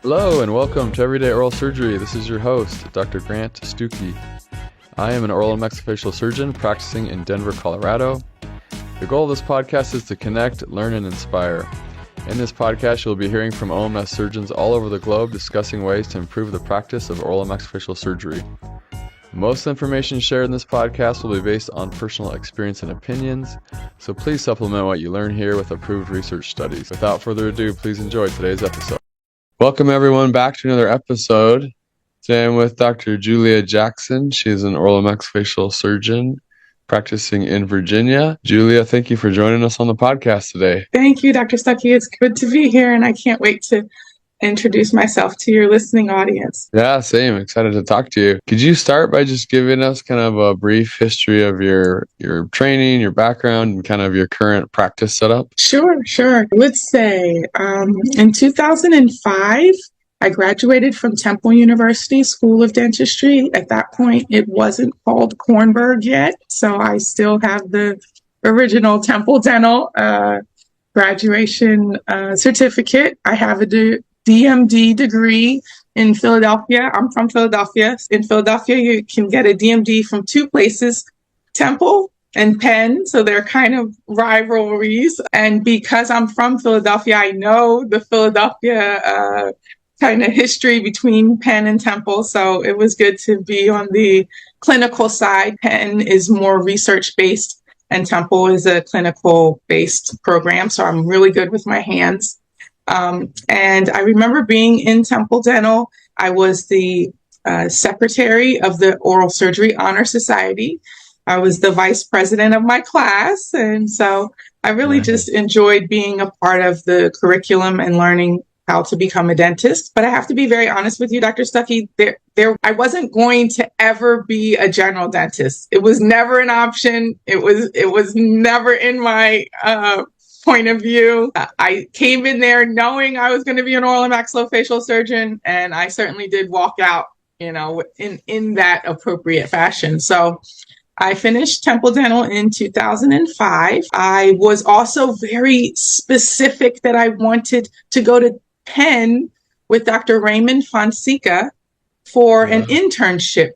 Hello and welcome to Everyday Oral Surgery. This is your host, Dr. Grant Stucki. I am an oral and maxillofacial surgeon practicing in Denver, Colorado. The goal of this podcast is to connect, learn, and inspire. In this podcast, you'll be hearing from OMS surgeons all over the globe discussing ways to improve the practice of oral and maxillofacial surgery. Most information shared in this podcast will be based on personal experience and opinions, so please supplement what you learn here with approved research studies. Without further ado, please enjoy today's episode. Welcome everyone back to another episode. Today I'm with Dr. Julia Jackson. She is an oral and maxillofacial surgeon practicing in Virginia. Julia, thank you for joining us on the podcast today. Thank you, Dr. Stucki. It's good to be here, and I can't wait to introduce myself to your listening audience. Yeah, same. Excited to talk to you. Could you start by just giving us kind of a brief history of your training, your background, and kind of your current practice setup? Sure. Let's say in 2005, I graduated from Temple University School of Dentistry. At that point, it wasn't called Kornberg yet, so I still have the original Temple Dental graduation certificate. I have a DMD degree in Philadelphia. I'm from Philadelphia. In Philadelphia, you can get a DMD from two places, Temple and Penn. So they're kind of rivalries. And because I'm from Philadelphia, I know the Philadelphia kind of history between Penn and Temple. So it was good to be on the clinical side. Penn is more research-based and Temple is a clinical-based program. So I'm really good with my hands. And I remember being in Temple Dental. I was the secretary of the Oral Surgery Honor Society. I was the vice president of my class. And so I really just enjoyed being a part of the curriculum and learning how to become a dentist. But I have to be very honest with you, Dr. Stucki, I wasn't going to ever be a general dentist. It was never an option. It was never in my point of view. I came in there knowing I was going to be an oral and maxillofacial surgeon, and I certainly did walk out, in that appropriate fashion. So I finished Temple Dental in 2005. I was also very specific that I wanted to go to Penn with Dr. Raymond Fonseca for an internship.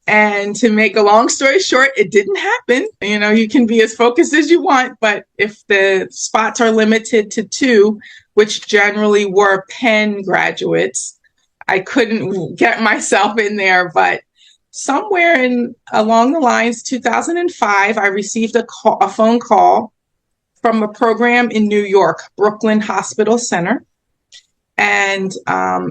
And to make a long story short, it didn't happen. You can be as focused as you want, but if the spots are limited to two, which generally were Penn graduates, I couldn't get myself in there. But somewhere along the lines, 2005, I received a phone call from a program in New York, Brooklyn Hospital Center. And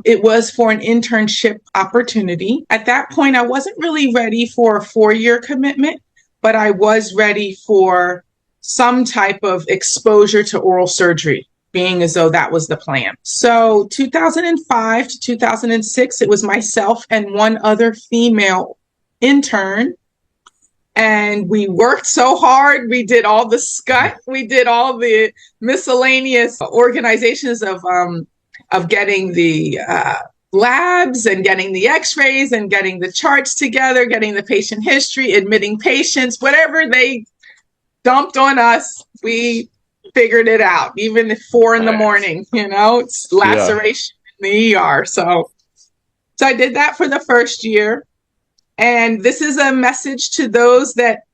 it was for an internship opportunity. At that point, I wasn't really ready for a 4-year commitment, but I was ready for some type of exposure to oral surgery, being as though that was the plan. So 2005 to 2006, it was myself and one other female intern. And we worked so hard. We did all the SCUT. We did all the miscellaneous organizations of getting the labs and getting the x-rays and getting the charts together, getting the patient history, admitting patients, whatever they dumped on us, we figured it out, even at 4 a.m, it's laceration in the ER. So I did that for the first year. And this is a message to those that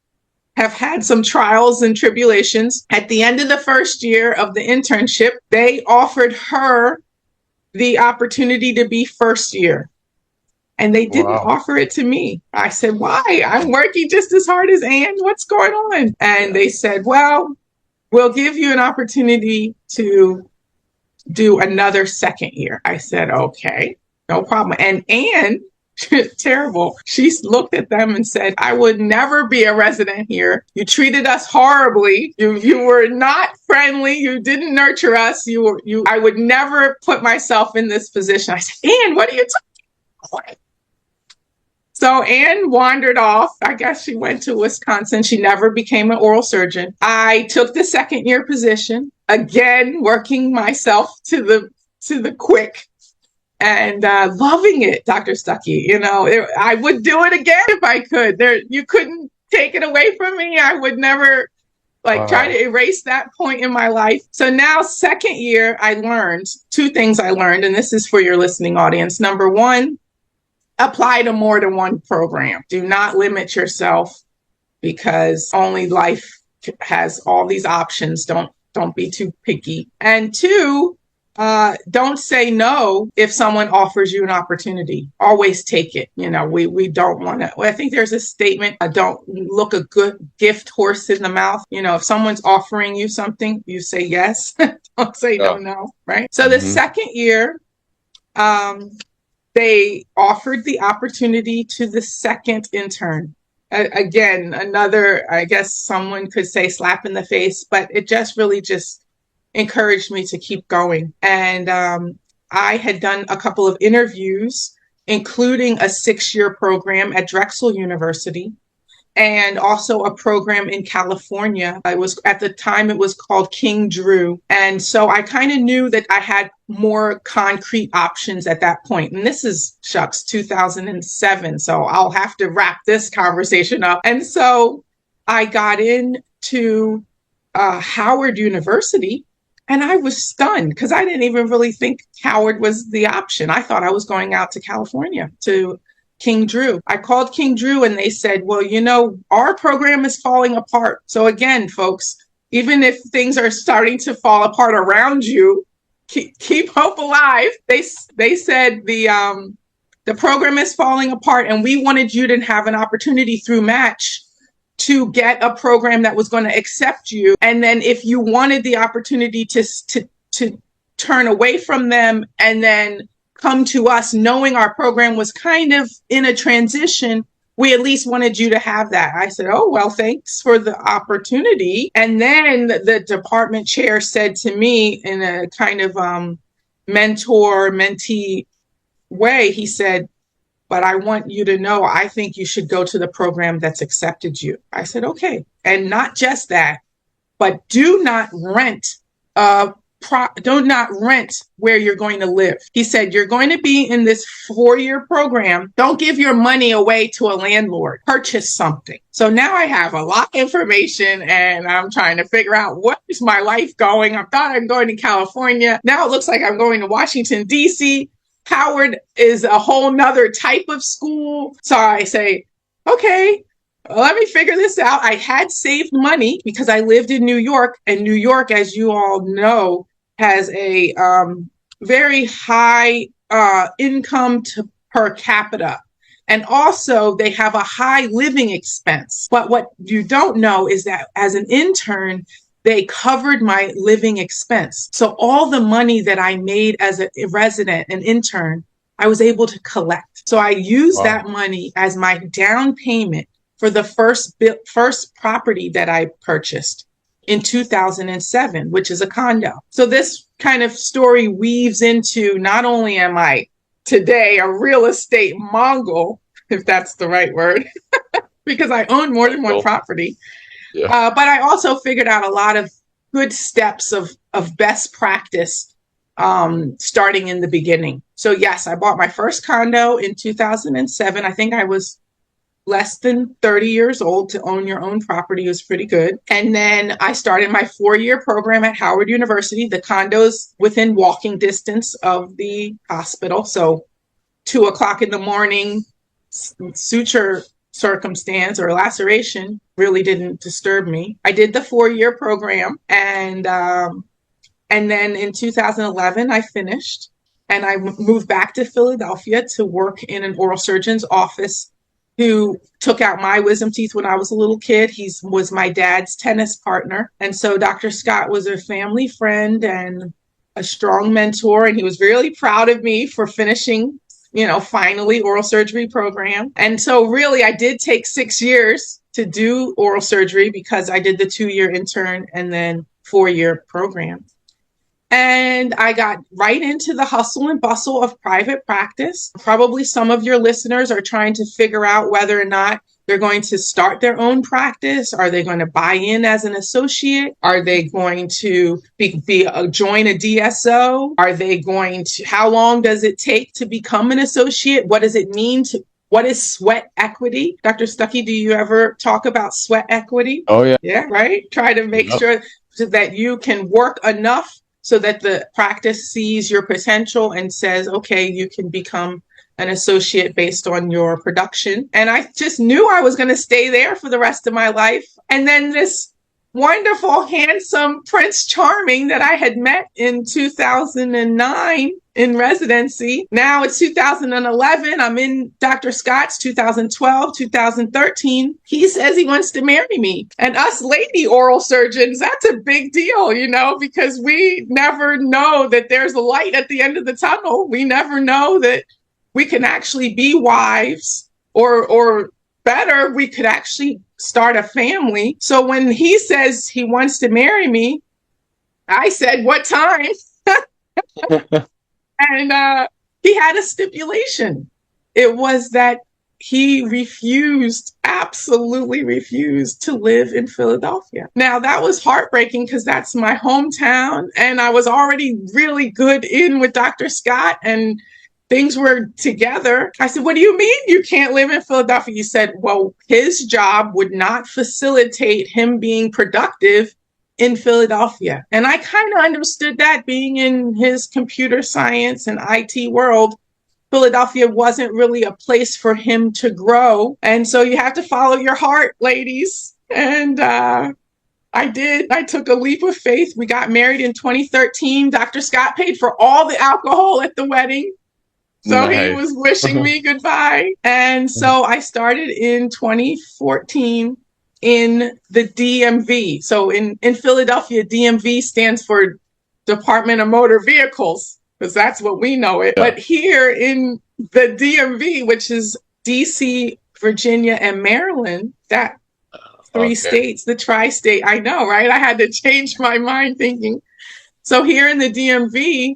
have had some trials and tribulations. At the end of the first year of the internship, they offered her the opportunity to be first year. And they didn't offer it to me. I said, why? I'm working just as hard as Ann. What's going on? And they said, well, we'll give you an opportunity to do another second year. I said, okay, no problem. And Ann, terrible, she looked at them and said, I would never be a resident here. You treated us horribly. You were not friendly. You didn't nurture us. I would never put myself in this position. I said, Ann, what are you talking about? So Ann wandered off. I guess she went to Wisconsin. She never became an oral surgeon. I took the second year position, again, working myself to the quick. And loving it, Dr. Stucki. I would do it again if I could. You couldn't take it away from me. I would never like try to erase that point in my life. So now second year, I learned two things I learned, and this is for your listening audience. Number one, apply to more than one program. Do not limit yourself because only life has all these options. Don't be too picky. And two, don't say no if someone offers you an opportunity. Always take it. We don't want to. I think there's a statement: don't look a good gift horse in the mouth. If someone's offering you something, you say yes. Don't say no. Right. So the second year, they offered the opportunity to the second intern. Again, another, I guess someone could say slap in the face, but it just really encouraged me to keep going. And I had done a couple of interviews, including a 6-year program at Drexel University and also a program in California. At the time, it was called King Drew. And so I kind of knew that I had more concrete options at that point. And this is, 2007. So I'll have to wrap this conversation up. And so I got into Howard University. And I was stunned because I didn't even really think Howard was the option. I thought I was going out to California to King Drew. I called King Drew and they said, well, our program is falling apart. So again, folks, even if things are starting to fall apart around you, keep hope alive. They said the program is falling apart and we wanted you to have an opportunity through Match to get a program that was going to accept you. And then if you wanted the opportunity to turn away from them and then come to us, knowing our program was kind of in a transition, we at least wanted you to have that. I said, oh, well, thanks for the opportunity. And then the department chair said to me in a kind of mentor-mentee way, he said, but I want you to know, I think you should go to the program that's accepted you. I said, okay. And not just that, but do not rent where you're going to live. He said, you're going to be in this 4-year program. Don't give your money away to a landlord. Purchase something. So now I have a lot of information and I'm trying to figure out what is my life going. I thought I'm going to California. Now it looks like I'm going to Washington, D.C. Howard is a whole nother type of school. So I say, okay, let me figure this out. I had saved money because I lived in New York, and New York, as you all know, has a very high income per capita. And also they have a high living expense. But what you don't know is that as an intern, they covered my living expense. So all the money that I made as a resident and intern, I was able to collect. So I used that money as my down payment for the first property that I purchased in 2007, which is a condo. So this kind of story weaves into, not only am I today a real estate Mongol, if that's the right word, because I own more than one property, but I also figured out a lot of good steps of best practice starting in the beginning. So yes, I bought my first condo in 2007. I think I was less than 30 years old. To own your own property was pretty good. And then I started my 4-year program at Howard University. The condo's within walking distance of the hospital. So 2:00 in the morning, suture circumstance or laceration really didn't disturb me. I did the 4-year program, and then in 2011 I finished, and I moved back to Philadelphia to work in an oral surgeon's office who took out my wisdom teeth when I was a little kid. He was my dad's tennis partner. And so Dr. Scott was a family friend and a strong mentor. And he was really proud of me for finishing, finally oral surgery program. And so really I did take 6 years to do oral surgery because I did the 2-year intern and then 4-year program. And I got right into the hustle and bustle of private practice. Probably some of your listeners are trying to figure out whether or not they're going to start their own practice. Are they going to buy in as an associate? Are they going to join a DSO? Are they going to, how long does it take to become an associate? What does it mean What is sweat equity? Dr. Stuckey, do you ever talk about sweat equity? Oh yeah. Yeah, right? Try to make Yep. sure so that you can work enough so that the practice sees your potential and says, okay, you can become an associate based on your production. And I just knew I was going to stay there for the rest of my life. And then this wonderful, handsome Prince Charming that I had met in 2009 in residency. Now it's 2011. I'm in Dr. Scott's 2012, 2013. He says he wants to marry me. And us lady oral surgeons, that's a big deal, because we never know that there's a light at the end of the tunnel. We never know that we can actually be wives or better, we could actually start a family. So when he says he wants to marry me, I said, what time? And he had a stipulation. It was that he absolutely refused to live in Philadelphia. Now, that was heartbreaking because that's my hometown. And I was already really good in with Dr. Scott and things were together. I said, what do you mean you can't live in Philadelphia? He said, well, his job would not facilitate him being productive in Philadelphia. And I kind of understood that, being in his computer science and IT world. Philadelphia wasn't really a place for him to grow. And so you have to follow your heart, ladies. And I did. I took a leap of faith. We got married in 2013. Dr. Scott paid for all the alcohol at the wedding. So nice. He was wishing me goodbye. And so I started in 2014 in the DMV. So in Philadelphia, DMV stands for Department of Motor Vehicles, because that's what we know it. Yeah. But here in the DMV, which is DC, Virginia, and Maryland, that three states, the tri-state, I know, right? I had to change my mind thinking. So here in the DMV,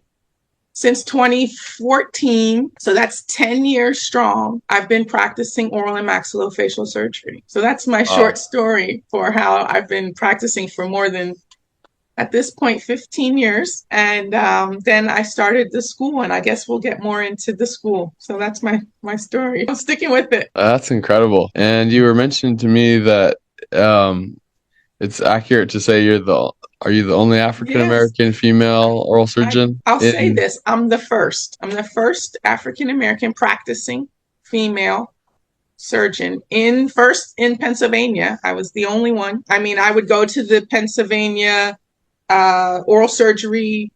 since 2014, so that's 10 years strong, I've been practicing oral and maxillofacial surgery. So that's my short story for how I've been practicing for more than, at this point, 15 years. And then I started the school, and I guess we'll get more into the school. So that's my story. I'm sticking with it. That's incredible. And you were mentioning to me that it's accurate to say are you the only African-American female oral surgeon? I'll say this. I'm the first. I'm the first African-American practicing female surgeon in Pennsylvania. I was the only one. I mean, I would go to the Pennsylvania oral surgery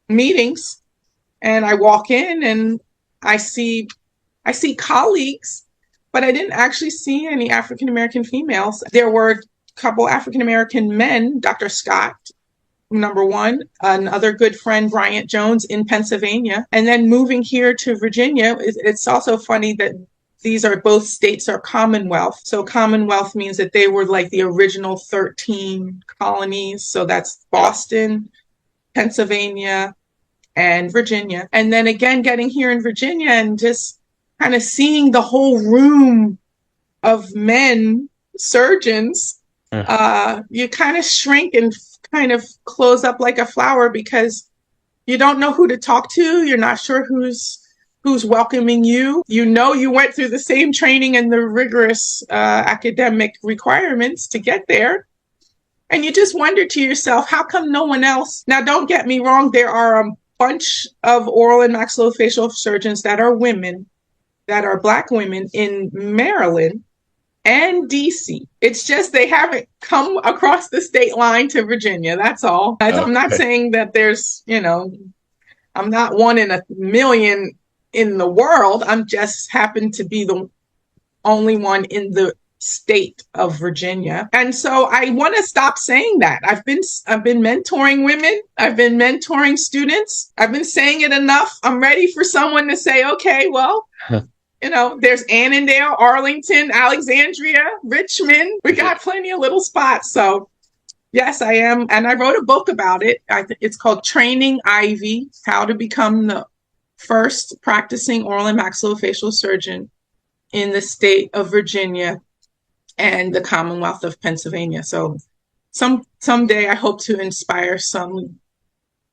meetings, and I walk in and I see colleagues, but I didn't actually see any African-American females. There were couple African-American men, Dr. Scott, number one, another good friend, Bryant Jones in Pennsylvania. And then moving here to Virginia, it's also funny that these are both states are Commonwealth. So Commonwealth means that they were like the original 13 colonies. So that's Boston, Pennsylvania, and Virginia. And then again, getting here in Virginia and just kind of seeing the whole room of men surgeons, you kind of shrink and kind of close up like a flower because you don't know who to talk to. You're not sure who's welcoming you. You went through the same training and the rigorous academic requirements to get there. And you just wonder to yourself, how come no one else? Now, don't get me wrong. There are a bunch of oral and maxillofacial surgeons that are women, that are Black women in Maryland and DC. It's just they haven't come across the state line to Virginia. That's all. I'm not saying that there's, I'm not one in a million in the world. I'm just happen to be the only one in the state of Virginia. And so I want to stop saying that. I've been mentoring women. I've been mentoring students. I've been saying it enough. I'm ready for someone to say, okay, well, there's Annandale, Arlington, Alexandria, Richmond. We got plenty of little spots. So yes, I am. And I wrote a book about it. It's called Training Ivy, How to Become the First Practicing Oral and Maxillofacial Surgeon in the state of Virginia and the Commonwealth of Pennsylvania. So someday I hope to inspire some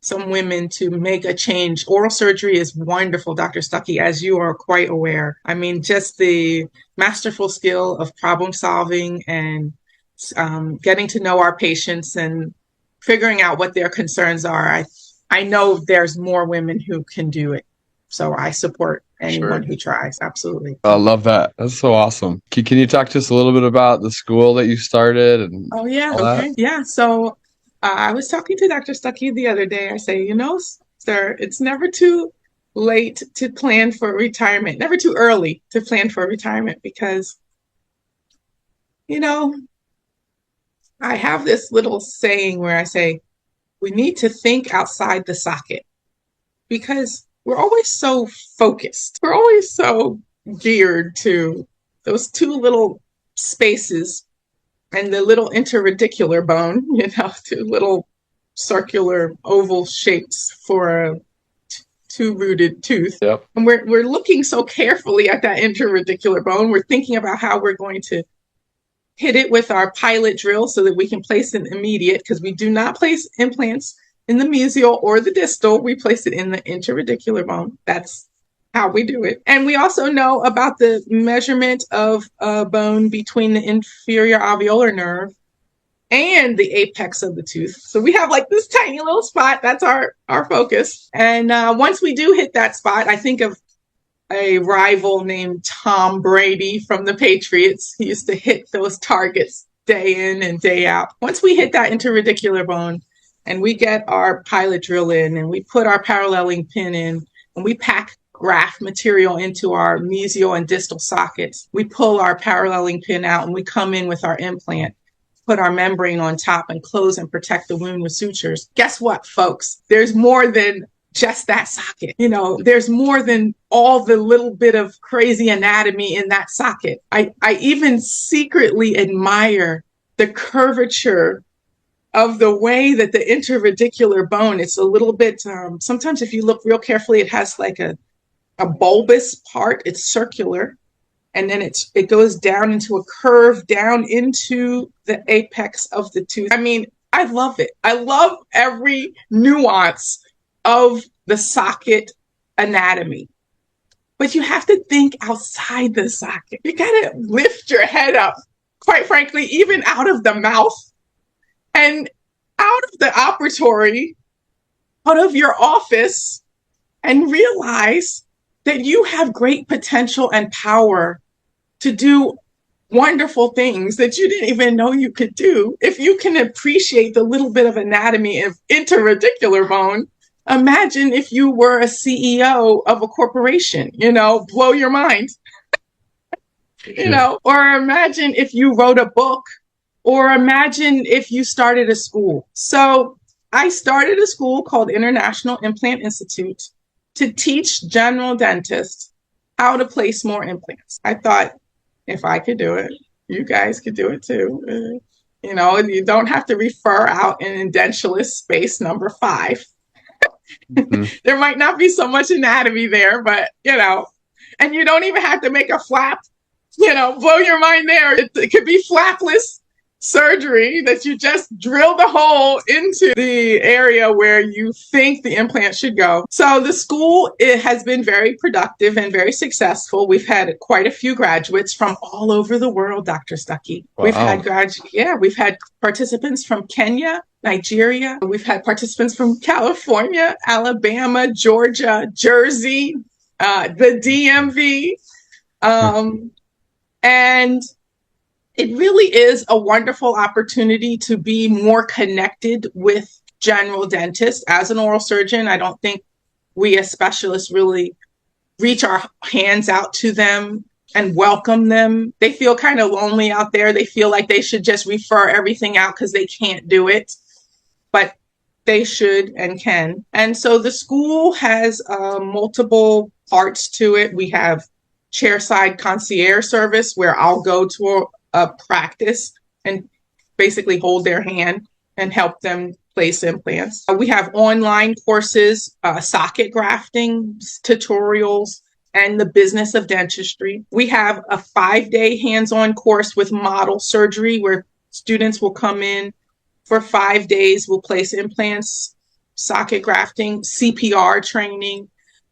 some women to make a change. Oral surgery is wonderful, Dr. Stuckey, as you are quite aware. I mean, just the masterful skill of problem solving and getting to know our patients and figuring out what their concerns are. I know there's more women who can do it. So I support anyone Sure. who tries. Absolutely. I love that. That's so awesome. Can you talk to us a little bit about the school that you started and Oh, yeah. all that? Okay. Yeah. So I was talking to Dr. Stuckey the other day. I say, sir, it's never too late to plan for retirement, never too early to plan for retirement because, you know, I have this little saying where I say, we need to think outside the socket because we're always so focused. We're always so geared to those two little spaces and the little interradicular bone, two little circular oval shapes for a two-rooted tooth. Yep. And we're looking so carefully at that interradicular bone. We're thinking about how we're going to hit it with our pilot drill so that we can place an immediate, because we do not place implants in the mesial or the distal. We place it in the interradicular bone. That's how we do it. And we also know about the measurement of a bone between the inferior alveolar nerve and the apex of the tooth. So we have like this tiny little spot. That's our focus. And once we do hit that spot, I think of a rival named Tom Brady from the Patriots. He used to hit those targets day in and day out. Once we hit that interradicular bone and we get our pilot drill in and we put our paralleling pin in and we pack graft material into our mesial and distal sockets, we pull our paralleling pin out and we come in with our implant, put our membrane on top and close and protect the wound with sutures. Guess what, folks? There's more than just that socket. There's more than all the little bit of crazy anatomy in that socket. I even secretly admire the curvature of the way that the interradicular bone, it's a little bit, sometimes if you look real carefully, it has like a bulbous part. It's circular. And then it goes down into a curve down into the apex of the tooth. I mean, I love it. I love every nuance of the socket anatomy. But you have to think outside the socket. You got to lift your head up, quite frankly, even out of the mouth and out of the operatory, out of your office, and realize that you have great potential and power to do wonderful things that you didn't even know you could do. If you can appreciate the little bit of anatomy of interradicular bone, imagine if you were a CEO of a corporation, blow your mind, or imagine if you wrote a book, or imagine if you started a school. So I started a school called International Implant Institute to teach general dentists how to place more implants. I thought, if I could do it, you guys could do it too. You don't have to refer out an edentulous space number 5. Mm-hmm. There might not be so much anatomy there, but, and you don't even have to make a flap, blow your mind there. It could be flapless surgery that you just drill the hole into the area where you think the implant should go. So the school, it has been very productive and very successful. We've had quite a few graduates from all over the world, Dr. Stuckey. Wow. We've had participants from Kenya, Nigeria. We've had participants from California, Alabama, Georgia, Jersey, the DMV, and it really is a wonderful opportunity to be more connected with general dentists. As an oral surgeon, I don't think we as specialists really reach our hands out to them and welcome them. They feel kind of lonely out there. They feel like they should just refer everything out because they can't do it, but they should and can. And so the school has multiple parts to it. We have chairside concierge service where I'll go to a practice and basically hold their hand and help them place implants. We have online courses, socket grafting tutorials, and the business of dentistry. We have a 5-day hands-on course with model surgery where students will come in for 5 days, we'll place implants, socket grafting, CPR training,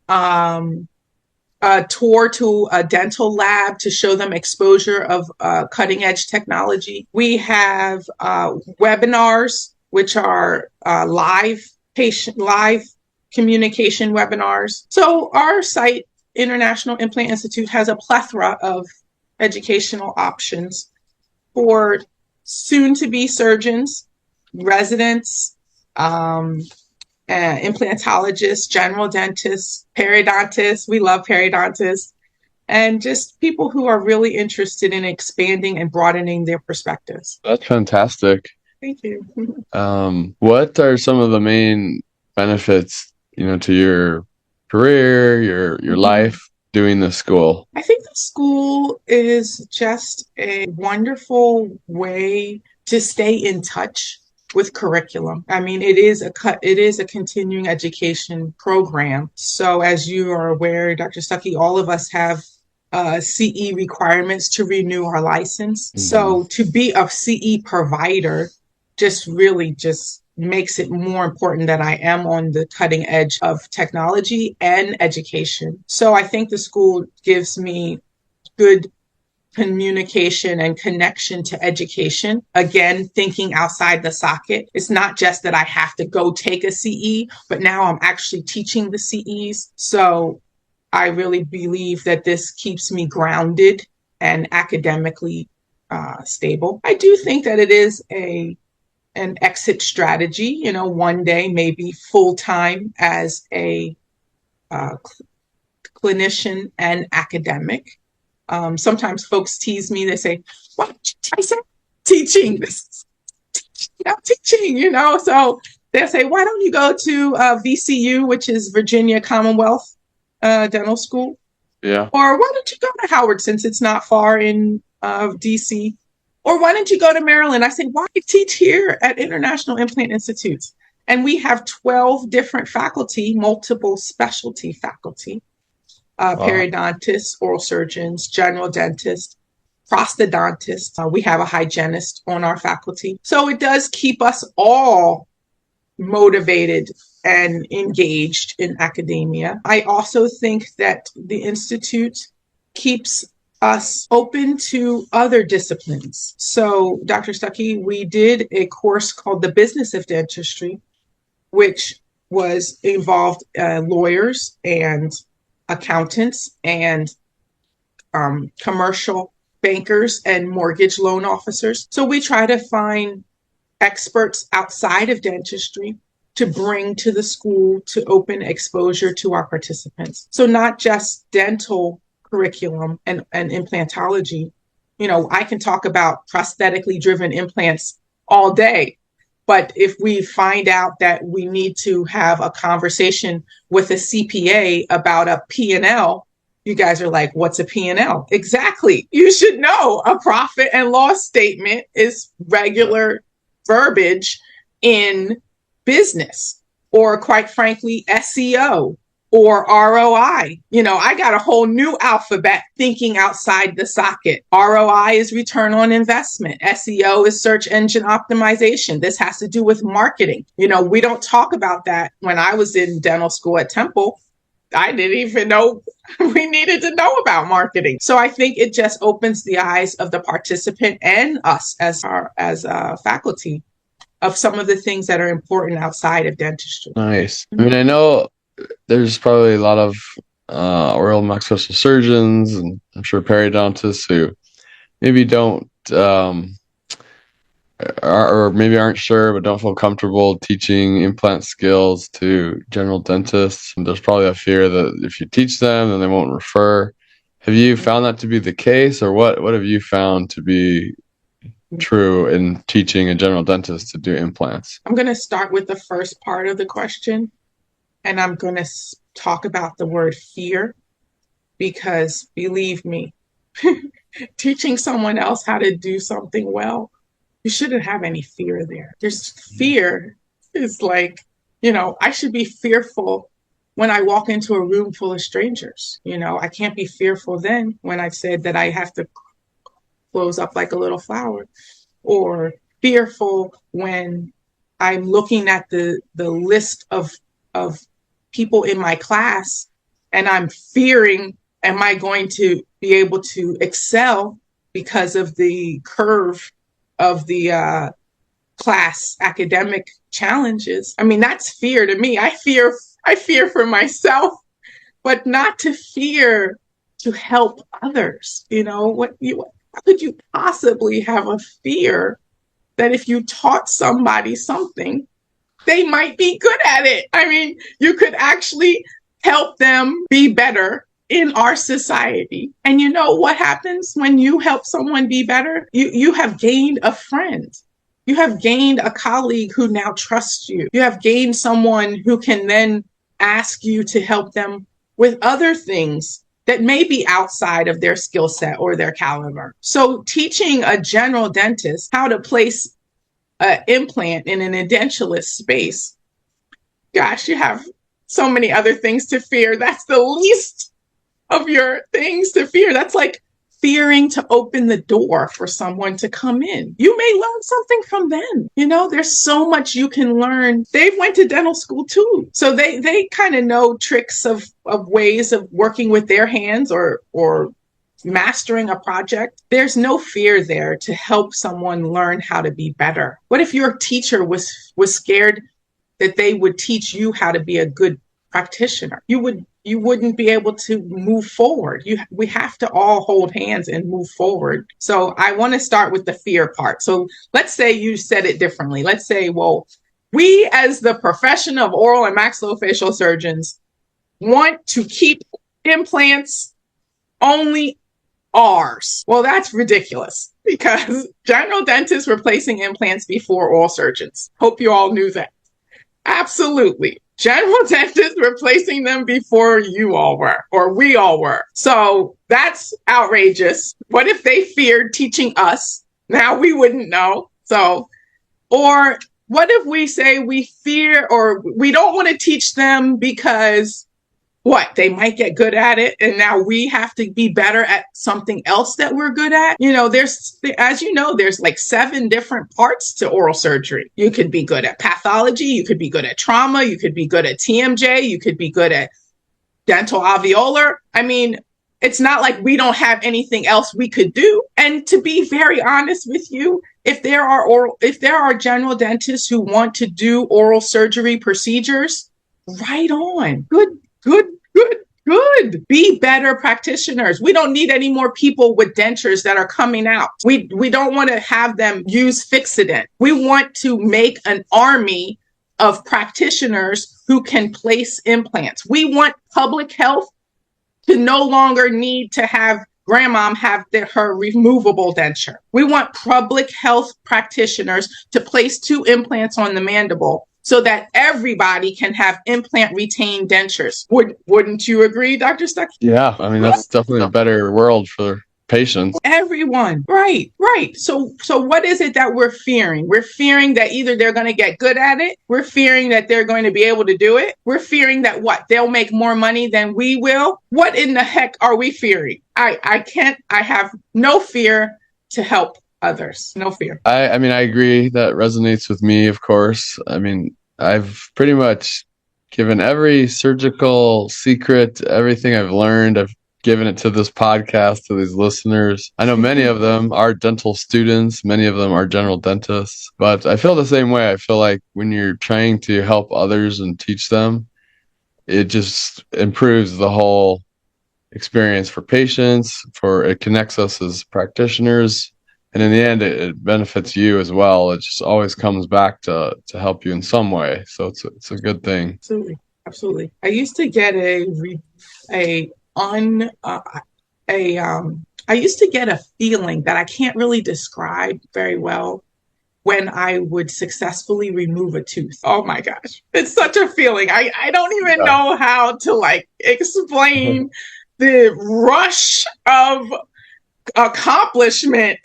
a tour to a dental lab to show them exposure of cutting edge technology. We have webinars, which are live communication webinars. So our site, International Implant Institute, has a plethora of educational options for soon-to-be surgeons, residents, implantologists, general dentists, periodontists. We love periodontists, and just people who are really interested in expanding and broadening their perspectives. That's fantastic. Thank you. What are some of the main benefits, to your career, your life doing this school? I think the school is just a wonderful way to stay in touch with curriculum. I mean, it is a continuing education program. So as you are aware, Dr. Stucki, all of us have CE requirements to renew our license. Mm-hmm. So to be a CE provider just makes it more important that I am on the cutting edge of technology and education. So I think the school gives me good communication and connection to education. Again, thinking outside the socket. It's not just that I have to go take a CE, but now I'm actually teaching the CEs. So I really believe that this keeps me grounded and academically stable. I do think that it is an exit strategy, one day maybe full-time as a clinician and academic. Sometimes folks tease me. They say, "Why don't you try teaching? Teaching, So they'll say, "Why don't you go to VCU, which is Virginia Commonwealth Dental School? Yeah. Or why don't you go to Howard, since it's not far in DC? Or why don't you go to Maryland?" I say, "Why teach here at International Implant Institute?" And we have 12 different faculty, multiple specialty faculty. Periodontists, oral surgeons, general dentists, prosthodontists. We have a hygienist on our faculty. So it does keep us all motivated and engaged in academia. I also think that the Institute keeps us open to other disciplines. So, Dr. Stucki, we did a course called The Business of Dentistry, which involved lawyers and accountants and commercial bankers and mortgage loan officers. So we try to find experts outside of dentistry to bring to the school to open exposure to our participants. So not just dental curriculum and implantology. I can talk about prosthetically driven implants all day. But if we find out that we need to have a conversation with a CPA about a P&L, you guys are like, "What's a P&L?" Exactly. You should know a profit and loss statement is regular verbiage in business, or quite frankly, SEO or ROI. I got a whole new alphabet thinking outside the socket. ROI is return on investment. SEO is search engine optimization. This has to do with marketing. We don't talk about that. When I was in dental school at Temple, I didn't even know we needed to know about marketing. So I think it just opens the eyes of the participant and us as faculty of some of the things that are important outside of dentistry. Nice. I mean, I know there's probably a lot of oral and maxillofacial surgeons, and I'm sure periodontists who maybe don't or maybe aren't sure but don't feel comfortable teaching implant skills to general dentists. And there's probably a fear that if you teach them, then they won't refer. Have you found that to be the case, or what have you found to be true in teaching a general dentist to do implants? I'm going to start with the first part of the question, and I'm going to talk about the word fear, because believe me, teaching someone else how to do something well, you shouldn't have any fear there. There's fear is like, I should be fearful when I walk into a room full of strangers. I can't be fearful then when I've said that I have to close up like a little flower, or fearful when I'm looking at the list of people in my class, and I'm fearing, am I going to be able to excel because of the curve of the class academic challenges? I mean, that's fear to me. I fear for myself, but not to fear to help others. How could you possibly have a fear that if you taught somebody something, they might be good at it? I mean, you could actually help them be better in our society. And you know what happens when you help someone be better? You have gained a friend. You have gained a colleague who now trusts you. You have gained someone who can then ask you to help them with other things that may be outside of their skill set or their caliber. So teaching a general dentist how to place an implant in an edentulous space, gosh, you have so many other things to fear. That's the least of your things to fear. That's like fearing to open the door for someone to come in. You may learn something from them. There's so much you can learn. They went to dental school too. So they kind of know tricks of ways of working with their hands or mastering a project. There's no fear there to help someone learn how to be better. What if your teacher was scared that they would teach you how to be a good practitioner? You wouldn't be able to move forward. We have to all hold hands and move forward. So I want to start with the fear part. So let's say you said it differently. Let's say, well, we as the profession of oral and maxillofacial surgeons want to keep implants only ours. Well, that's ridiculous because general dentists were placing implants before oral surgeons. Hope you all knew that. Absolutely. General dentists were placing them before you all were, or we all were. So that's outrageous. What if they feared teaching us? Now we wouldn't know. So, or what if we say we fear or we don't want to teach them because they might get good at it, and now we have to be better at something else that we're good at. There's like 7 different parts to oral surgery. You could be good at pathology, you could be good at trauma, you could be good at TMJ, you could be good at dental alveolar. I mean, it's not like we don't have anything else we could do. And to be very honest with you, if there are general dentists who want to do oral surgery procedures, right on. Good. Be better practitioners. We don't need any more people with dentures that are coming out. We don't want to have them use Fixodent. We want to make an army of practitioners who can place implants. We want public health to no longer need to have grandmom have her removable denture. We want public health practitioners to place 2 implants on the mandible so that everybody can have implant retained dentures. Wouldn't you agree, Dr. Stucki? Yeah, I mean, that's definitely a better world for patients. Everyone. Right. So what is it that we're fearing? We're fearing that either they're going to get good at it. We're fearing that they're going to be able to do it. We're fearing that they'll make more money than we will. What in the heck are we fearing? I have no fear to help others. No fear. I mean, I agree. That resonates with me, of course. I mean, I've pretty much given every surgical secret, everything I've learned. I've given it to this podcast, to these listeners. I know many of them are dental students. Many of them are general dentists. But I feel the same way. I feel like when you're trying to help others and teach them, it just improves the whole experience for patients, it connects us as practitioners. And in the end, it benefits you as well. It just always comes back to help you in some way. So it's a good thing. Absolutely. I used to get I used to get a feeling that I can't really describe very well when I would successfully remove a tooth. Oh my gosh. It's such a feeling. I don't even know how to explain the rush of accomplishment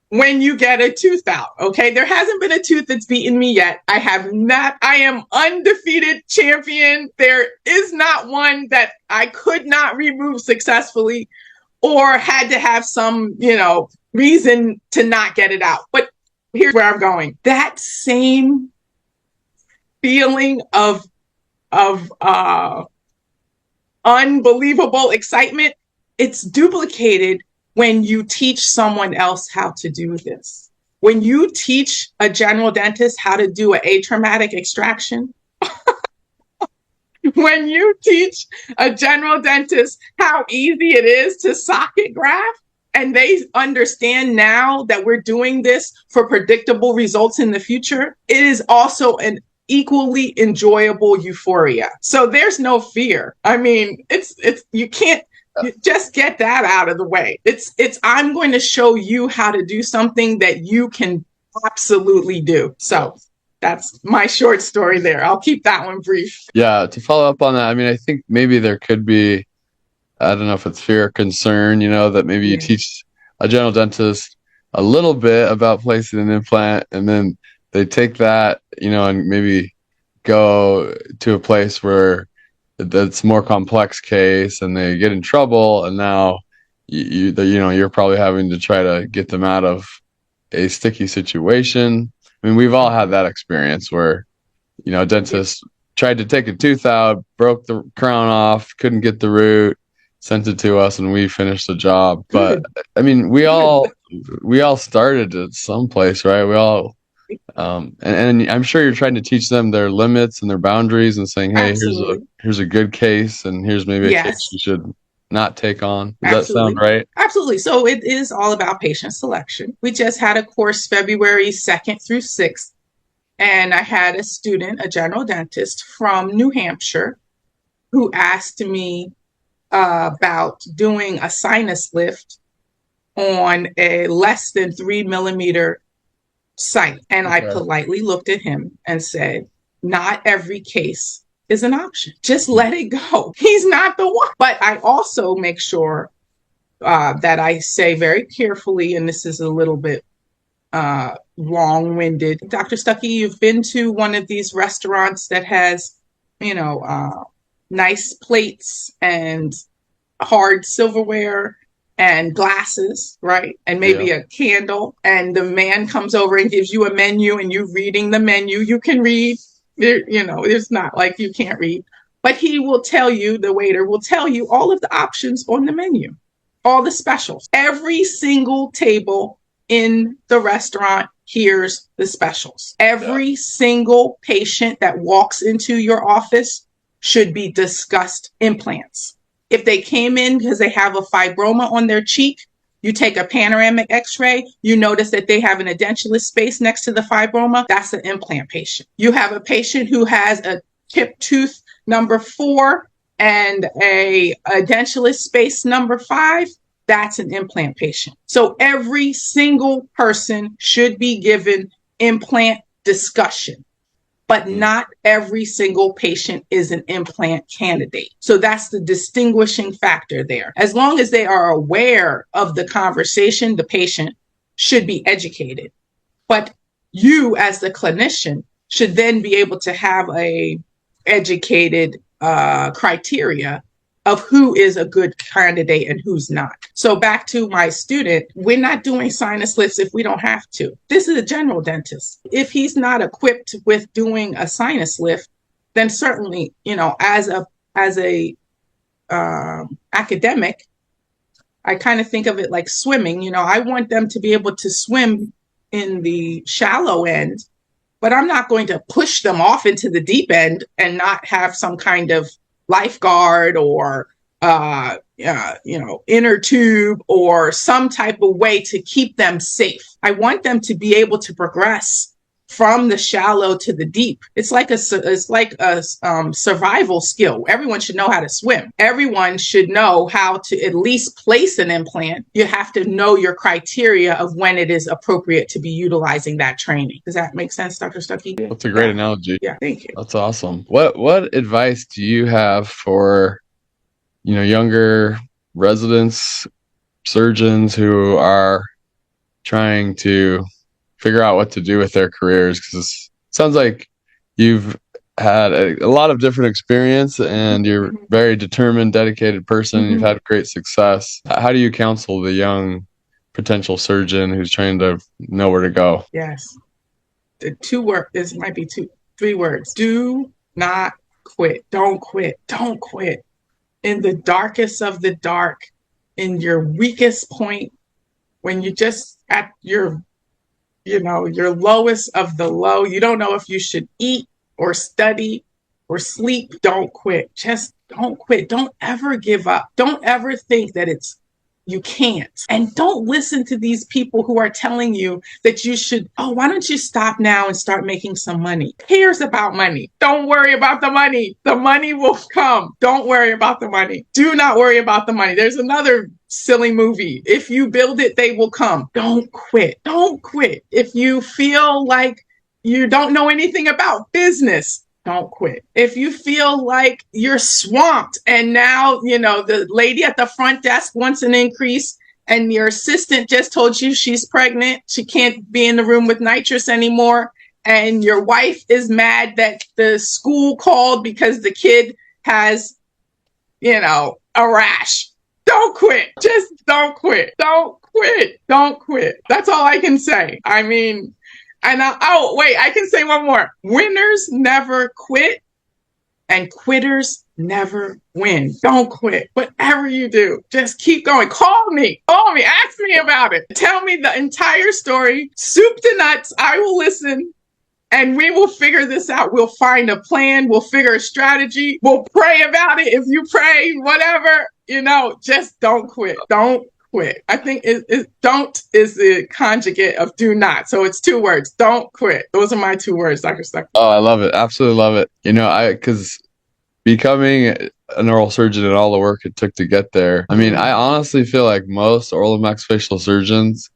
when you get a tooth out. Okay. There hasn't been a tooth that's beaten me yet. I am undefeated champion. There is not one that I could not remove successfully or had to have some, reason to not get it out. But here's where I'm going. That same feeling of unbelievable excitement, it's duplicated when you teach someone else how to do this. When you teach a general dentist how to do an atraumatic extraction, when you teach a general dentist how easy it is to socket graft, and they understand now that we're doing this for predictable results in the future, it is also an equally enjoyable euphoria. So there's no fear. I mean, it's you can't you just get that out of the way. It's I'm going to show you how to do something that you can absolutely do. So that's my short story there. I'll keep that one brief. Yeah, to follow up on that, I mean, I think maybe there could be, I don't know if it's fear or concern, that maybe you teach a general dentist a little bit about placing an implant, and then they take that, and maybe go to a place where that's more complex case and they get in trouble, and now you're probably having to try to get them out of a sticky situation. I mean, we've all had that experience where, a dentist tried to take a tooth out, broke the crown off, couldn't get the root, sent it to us, and we finished the job. But I mean, we all started at some place, right? We all, and I'm sure you're trying to teach them their limits and their boundaries, and saying, hey, here's a good case, and here's maybe a case you should not take on. Does that sound right? Absolutely. So it is all about patient selection. We just had a course February 2nd through 6th. And I had a student, a general dentist from New Hampshire, who asked me about doing a sinus lift on a less than 3 millimeter site. And I politely looked at him and said, not every case is an option. Just let it go. He's not the one. But I also make sure that I say very carefully, and this is a little bit long-winded. Dr. Stucki, you've been to one of these restaurants that has, nice plates and hard silverware and glasses, right? And maybe a candle. And the man comes over and gives you a menu, and you're reading the menu. You can read, it's not like you can't read, but he will tell you, the waiter will tell you all of the options on the menu, all the specials. Every single table in the restaurant hears the specials. Every single patient that walks into your office should be discussed implants. If they came in because they have a fibroma on their cheek, you take a panoramic x-ray, you notice that they have an edentulous space next to the fibroma, that's an implant patient. You have a patient who has a chipped tooth number 4 and a edentulous space number 5, that's an implant patient. So every single person should be given implant discussion, but not every single patient is an implant candidate. So that's the distinguishing factor there. As long as they are aware of the conversation, the patient should be educated. But you as the clinician should then be able to have a educated criteria of who is a good candidate and who's not. So back to my student, we're not doing sinus lifts if we don't have to. This is a general dentist. If he's not equipped with doing a sinus lift, then certainly, as a academic, I kind of think of it like swimming. I want them to be able to swim in the shallow end, but I'm not going to push them off into the deep end and not have some kind of lifeguard or inner tube or some type of way to keep them safe. I want them to be able to progress from the shallow to the deep. It's like a survival skill. Everyone should know how to swim. Everyone should know how to at least place an implant. You have to know your criteria of when it is appropriate to be utilizing that training. Does that make sense, Dr. Stucki? That's a great analogy. Yeah, thank you. That's awesome. What advice do you have for, younger residents, surgeons who are trying to figure out what to do with their careers? Because it sounds like you've had a lot of different experience, and you're a very determined, dedicated person. You've had great success. How do you counsel the young potential surgeon who's trying to know where to go? Yes. The two words, this might be two. 3 words. Do not quit. Don't quit. Don't quit. In the darkest of the dark, in your weakest point, when you're just at your lowest of the low, you don't know if you should eat or study or sleep, don't quit. Just don't quit. Don't ever give up. Don't ever think that you can't. And don't listen to these people who are telling you that you should, why don't you stop now and start making some money? Who cares about money? Don't worry about the money. The money will come. Don't worry about the money. Do not worry about the money. There's another silly movie. If you build it, they will come. Don't quit. Don't quit. If you feel like you don't know anything about business, don't quit. If you feel like you're swamped and now, the lady at the front desk wants an increase and your assistant just told you she's pregnant, she can't be in the room with nitrous anymore, and your wife is mad that the school called because the kid has, a rash. Don't quit. Just don't quit. Don't quit. Don't quit. That's all I can say. I mean, I can say one more. Winners never quit and quitters never win. Don't quit. Whatever you do, just keep going. Call me, ask me about it. Tell me the entire story, soup to nuts. I will listen and we will figure this out. We'll find a plan. We'll figure a strategy. We'll pray about it. If you pray, whatever, just don't quit. Don't quit. I think don't is the conjugate of do not. So it's 2 words. Don't quit. Those are my 2 words, Dr. Stucki. Oh, I love it. Absolutely love it. Because becoming an oral surgeon and all the work it took to get there. I mean, I honestly feel like most oral and maxillofacial surgeons,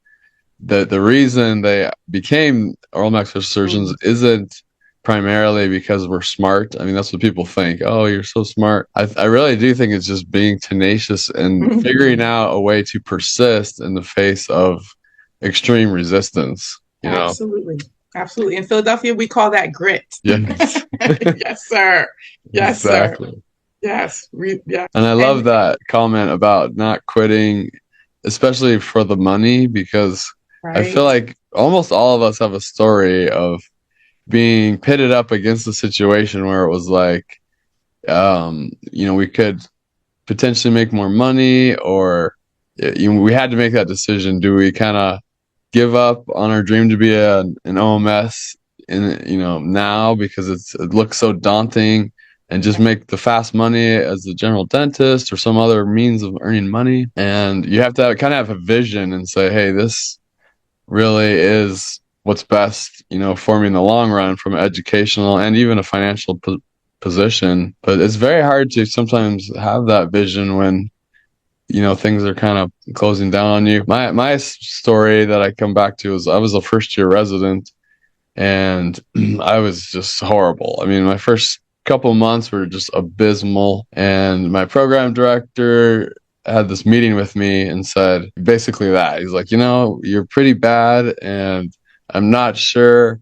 the reason they became oral maxillofacial surgeons isn't primarily because we're smart. I mean, that's what people think. Oh, you're so smart. I really do think it's just being tenacious and figuring out a way to persist in the face of extreme resistance. Absolutely. Absolutely. In Philadelphia, we call that grit. Yes. Yes, sir. Yes, exactly. Sir. Yes. Yeah. And I love that comment about not quitting, especially for the money, because I feel like almost all of us have a story of being pitted up against a situation where it was like, we could potentially make more money, or we had to make that decision. Do we kind of give up on our dream to be an OMS now because it looks so daunting, and just make the fast money as a general dentist or some other means of earning money? And you have to kind of have a vision and say, hey, this really is what's best, for me in the long run from an educational and even a financial position. But it's very hard to sometimes have that vision when, things are kind of closing down on you. My story that I come back to is I was a first-year resident, and I was just horrible. I mean, my first couple months were just abysmal, and my program director had this meeting with me and said basically that. He's like, you're pretty bad, and I'm not sure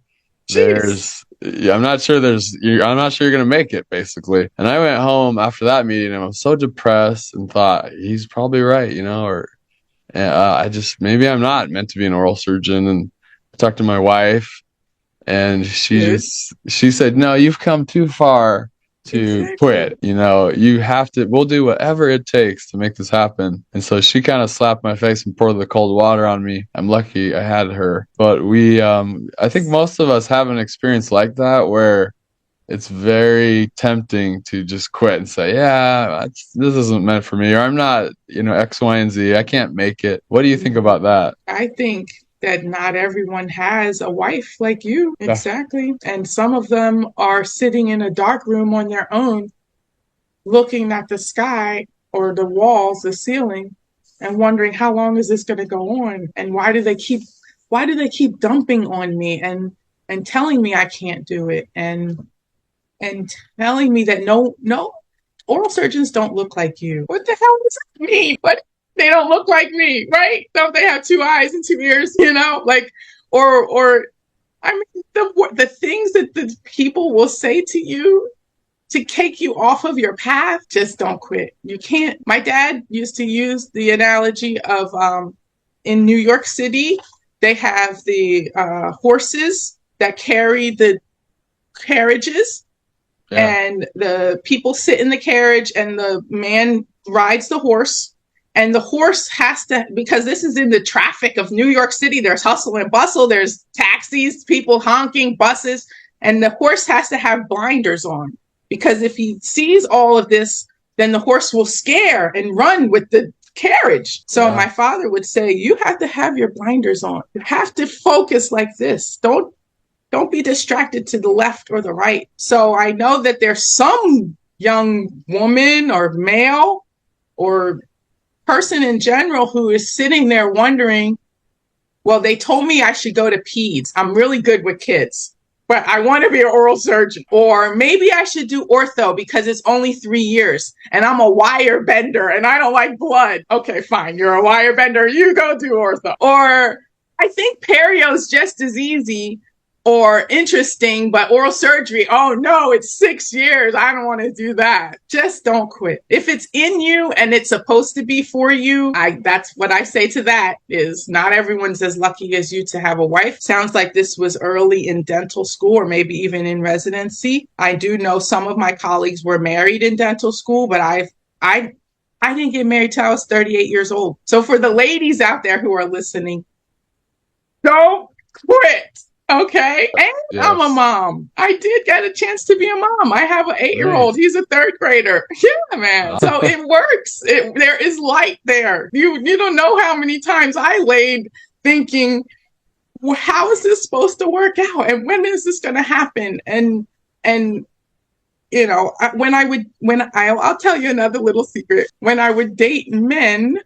I'm not sure you're going to make it, basically. And I went home after that meeting and I was so depressed and thought, he's probably right, maybe I'm not meant to be an oral surgeon. And I talked to my wife, and she said, no, you've come too far to quit. We'll do whatever it takes to make this happen. And so she kind of slapped my face and poured the cold water on me. I'm lucky I had her. But I think most of us have an experience like that where it's very tempting to just quit and say, this isn't meant for me, or I'm not, X, Y, and Z. I can't make it. What do you think about that? I think that not everyone has a wife like you. Exactly. And some of them are sitting in a dark room on their own, looking at the sky or the walls, the ceiling, and wondering, how long is this going to go on? And why do they keep dumping on me and telling me I can't do it, and telling me that no, oral surgeons don't look like you. What the hell does that mean? What? They don't look like me, right? Don't they have 2 eyes and 2 ears? I mean, the things that the people will say to you to take you off of your path, just don't quit. You can't. My dad used to use the analogy of in New York City, they have the horses that carry the carriages, and the people sit in the carriage and the man rides the horse, and the horse has to, because this is in the traffic of New York City, there's hustle and bustle, there's taxis, people honking, buses, and the horse has to have blinders on, because if he sees all of this, then the horse will scare and run with the carriage. So my father would say, you have to have your blinders on. You have to focus like this. Don't be distracted to the left or the right. So I know that there's some young woman or male or person in general who is sitting there wondering, well, they told me I should go to peds. I'm really good with kids, but I want to be an oral surgeon. Or maybe I should do ortho because it's only 3 years and I'm a wire bender and I don't like blood. Okay, fine. You're a wire bender. You go do ortho. Or I think perio is just as easy or interesting, but oral surgery, oh no, it's 6 years. I don't want to do that. Just don't quit. If it's in you and it's supposed to be for you, that's what I say to that is not everyone's as lucky as you to have a wife. Sounds like this was early in dental school or maybe even in residency. I do know some of my colleagues were married in dental school, but I didn't get married till I was 38 years old. So for the ladies out there who are listening, don't quit. Okay. And I'm a mom. I did get a chance to be a mom. I have an 8-year-old. He's a 3rd grader. Yeah, man. So it works. There is light there. You don't know how many times I laid thinking, well, how is this supposed to work out? And when is this going to happen? And you know, I'll tell you another little secret. When I would date men,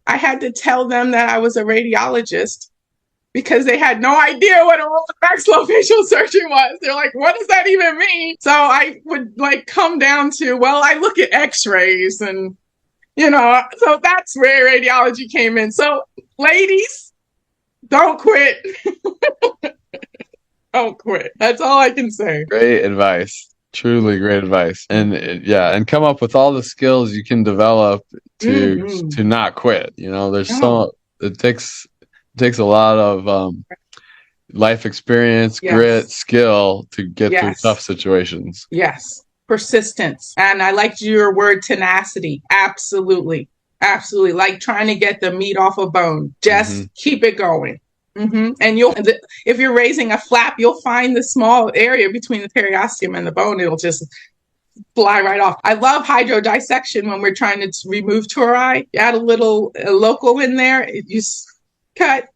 I had to tell them that I was a radiologist, because they had no idea what oral maxillofacial surgery was. They're like, what does that even mean? So I would come down to, well, I look at x-rays and, so that's where radiology came in. So ladies, don't quit. Don't quit. That's all I can say. Great advice. Truly great advice. And and come up with all the skills you can develop to not quit. It takes a lot of life experience, grit, skill to get through tough situations. Yes. Persistence. And I liked your word tenacity. Absolutely. Absolutely. Like trying to get the meat off a bone. Just keep it going. And if you're raising a flap, you'll find the small area between the periosteum and the bone. It'll just fly right off. I love hydrodissection when we're trying to remove tori. You add a local in there. You cut.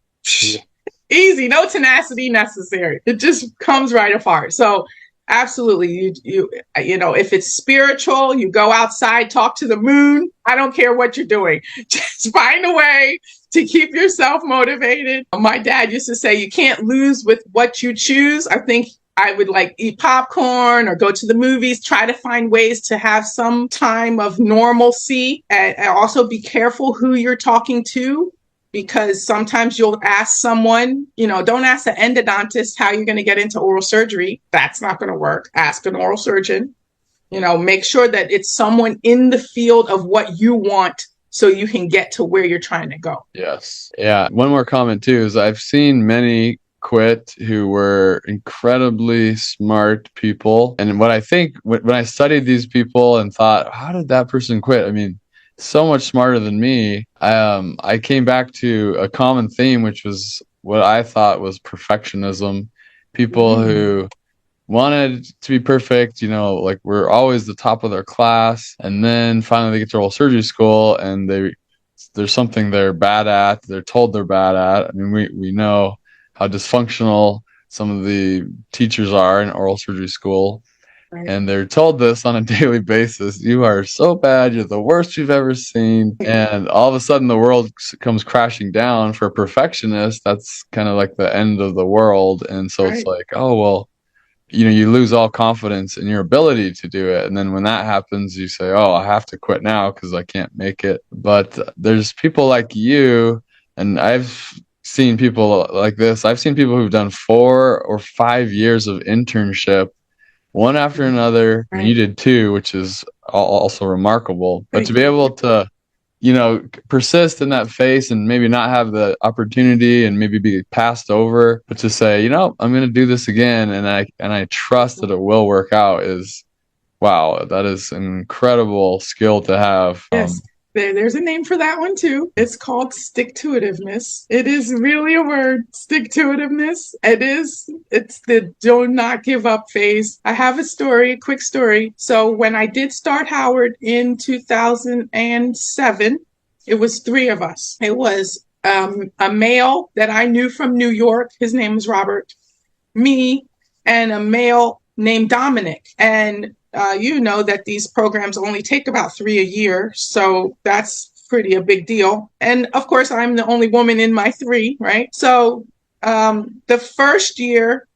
Easy. No tenacity necessary. It just comes right apart. So absolutely. You if it's spiritual, you go outside, talk to the moon. I don't care what you're doing. Just find a way to keep yourself motivated. My dad used to say, you can't lose with what you choose. I think I would eat popcorn or go to the movies, try to find ways to have some time of normalcy, and also be careful who you're talking to, because sometimes you'll ask someone, don't ask the endodontist how you're going to get into oral surgery. That's not going to work. Ask an oral surgeon. Make sure that it's someone in the field of what you want so you can get to where you're trying to go. Yes. Yeah. One more comment too is I've seen many quit who were incredibly smart people. And what I think when I studied these people and thought, how did that person quit? I mean, so much smarter than me. I came back to a common theme, which was what I thought was perfectionism. People who wanted to be perfect, we're always the top of their class. And then finally they get to oral surgery school and there's something they're bad at. They're told they're bad at. I mean, we know how dysfunctional some of the teachers are in oral surgery school. Right. And they're told this on a daily basis. You are so bad. You're the worst you've ever seen. And all of a sudden the world comes crashing down. For a perfectionist, that's kind of like the end of the world. And so It's like, oh, well, you lose all confidence in your ability to do it. And then when that happens, you say, oh, I have to quit now because I can't make it. But there's people like you, and I've seen people like this. I've seen people who've done 4 or 5 years of internship, one after another. And you did 2, which is also remarkable. But to be able to persist in that phase and maybe not have the opportunity and maybe be passed over, but to say, I'm going to do this again, and I trust that it will work out is, wow, that is an incredible skill to have. Yes. There's a name for that one too. It's called stick-to-itiveness. It is really a word, stick-to-itiveness. It's the do not give up phase. I have a quick story. So when I did start Howard in 2007, it was three of us. It was a male that I knew from New York. His name was Robert, me, and a male named Dominic. And you know that these programs only take about 3 a year, so that's a big deal. And of course, I'm the only woman in my 3, right? So the first year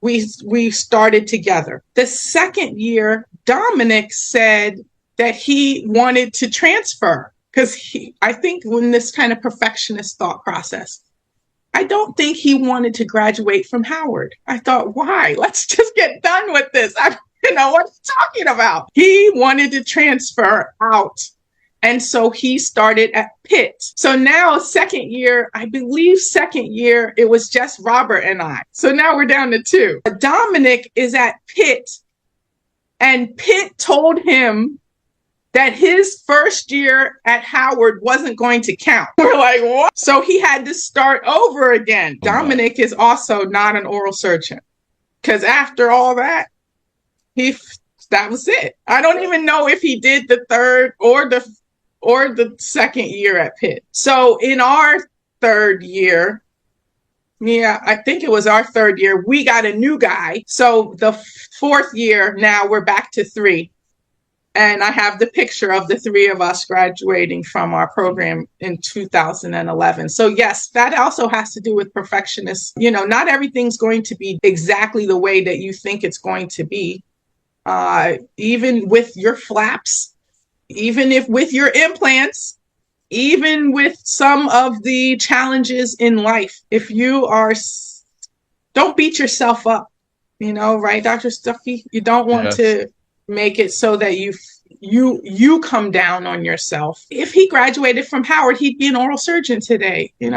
we started together. The second year, Dominic said that he wanted to transfer because I think in this kind of perfectionist thought process, I don't think he wanted to graduate from Howard. I thought, why? Let's just get done with this. What he's talking about. He wanted to transfer out. And so he started at Pitt. So now second year, it was just Robert and I. So now we're down to 2. Dominic is at Pitt, and Pitt told him that his first year at Howard wasn't going to count. We're like, what? So he had to start over again. Dominic is also not an oral surgeon, because after all that, that was it. I don't even know if he did the third or the second year at Pitt. So in our third year, I think it was our third year, we got a new guy. So the fourth year, now we're back to 3. And I have the picture of the 3 of us graduating from our program in 2011. So yes, that also has to do with perfectionists. Not everything's going to be exactly the way that you think it's going to be. Even with your flaps, even with your implants, even with some of the challenges in life, if you don't beat yourself up, right, Dr. Stucki? You don't want to make it so that you come down on yourself. If he graduated from Howard, he'd be an oral surgeon today. He